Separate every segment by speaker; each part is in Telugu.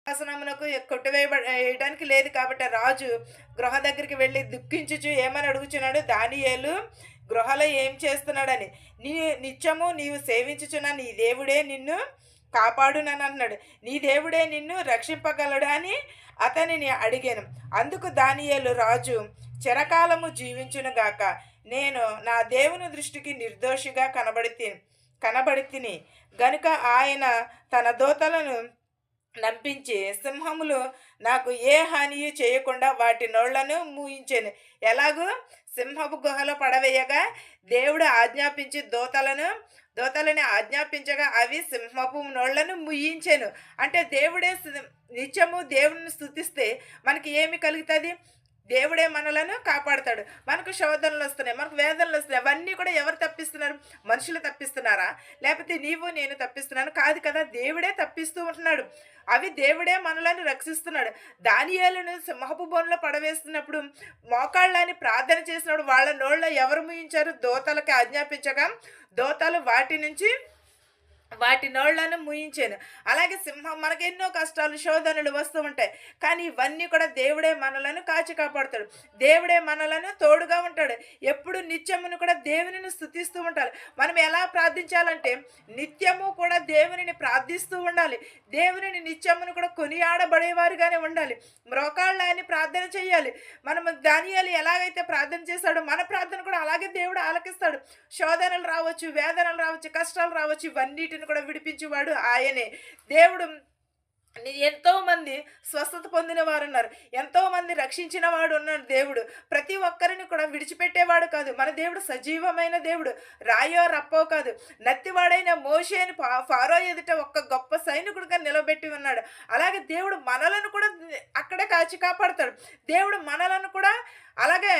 Speaker 1: సింహాసనమునకు వేయడానికి లేదు కాబట్టి ఆ రాజు గృహ దగ్గరికి వెళ్ళి దుఃఖించుచు ఏమని అడుగుచున్నాడు, దానియేలు గృహలో ఏం చేస్తున్నాడని. నీ నిత్యము నీవు సేవించుచున్న నీ దేవుడే నిన్ను కాపాడునని అన్నాడు. నీ దేవుడే నిన్ను రక్షింపగలడు అని అతనిని అడిగాను. అందుకు దానియేలు రాజు, చిరకాలము జీవించునుగాక, నేను నా దేవుని దృష్టికి నిర్దోషిగా కనబడి గనుక ఆయన తన దూతలను నంపించి సింహములు నాకు ఏ హానియు చేయకుండా వాటి నోళ్లను మూయించెను. ఎలాగూ సింహపు గుహలో పడవేయగా దేవుడు ఆజ్ఞాపించి దూతలని ఆజ్ఞాపించగా అవి సింహపు నోళ్లను ముయ్యించెను. అంటే దేవుడే నిత్యము దేవుని స్తుతిస్తే మనకి ఏమి కలుగుతుంది? దేవుడే మనలను కాపాడుతాడు. మనకు శోధనలు వస్తున్నాయి, మనకు వేదనలు వస్తున్నాయి, అవన్నీ కూడా ఎవరు తప్పిస్తున్నారు? మనుషులు తప్పిస్తున్నారా? లేకపోతే నీవు నేను తప్పిస్తున్నాను? కాదు కదా, దేవుడే తప్పిస్తూ ఉంటున్నాడు. అవి దేవుడే మనలను రక్షిస్తున్నాడు. దానియేలును సింహపు బోనులో పడవేస్తున్నప్పుడు మోకాళ్ళని ప్రార్థన చేసినప్పుడు వాళ్ళ నోళ్ళ ఎవరు ముయించారు? దూతలకి ఆజ్ఞాపించగా దూతలు వాటి నోళ్లను మూయించాను. అలాగే సింహం మనకు ఎన్నో కష్టాలు శోధనలు వస్తూ ఉంటాయి, కానీ ఇవన్నీ కూడా దేవుడే మనలను కాచి కాపాడుతాడు. దేవుడే మనలను తోడుగా ఉంటాడు. ఎప్పుడు నిత్యమును కూడా దేవునిని స్తుతిస్తూ ఉండాలి. మనం ఎలా ప్రార్థించాలంటే నిత్యము కూడా దేవునిని ప్రార్థిస్తూ ఉండాలి. దేవునిని నిత్యమును కూడా కొనియాడబడేవారుగానే ఉండాలి. మ్రోకాళ్ళని ప్రార్థన చేయాలి. మనము దానియేలు ఎలాగైతే ప్రార్థన చేశాడో మన ప్రార్థన కూడా అలాగే దేవుడు ఆలకిస్తాడు. శోధనలు రావచ్చు, వేదనలు రావచ్చు, కష్టాలు రావచ్చు, ఇవన్నిటిని కూడా విడిపించేవాడు ఆయనే. దేవుడు ఎంతో మంది స్వస్థత పొందిన వారు ఉన్నారు, ఎంతో మంది రక్షించిన వాడు ఉన్నాడు. దేవుడు ప్రతి ఒక్కరిని కూడా విడిచిపెట్టేవాడు కాదు. మన దేవుడు సజీవమైన దేవుడు, రాయో రప్పో కాదు. నత్తివాడైన మోషేని ఫారో ఎదుట ఒక్క గొప్ప సైనికుడిగా నిలబెట్టి ఉన్నాడు. అలాగే దేవుడు మనలను కూడా అక్కడే కాచి కాపాడతాడు. దేవుడు మనలను కూడా అలాగే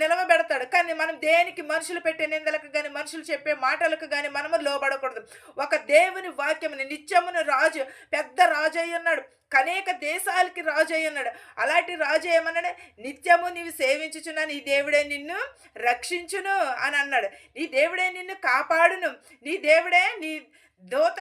Speaker 1: నిలవబెడతాడు. కానీ మనం దేనికి మనుషులు పెట్టే నిందలకు కానీ మనుషులు చెప్పే మాటలకు కానీ మనము లోబడకూడదు. ఒక దేవుని వాక్యముని నిత్యమును రాజు, పెద్ద రాజు అయి ఉన్నాడు, అనేక దేశాలకి రాజు అయి ఉన్నాడు. అలాంటి రాజు ఏమన్నాడు? నిత్యము నీవు సేవించుచున్న నీ దేవుడే నిన్ను రక్షించును అని అన్నాడు. నీ దేవుడే నిన్ను కాపాడును, నీ దేవుడే నీ దూత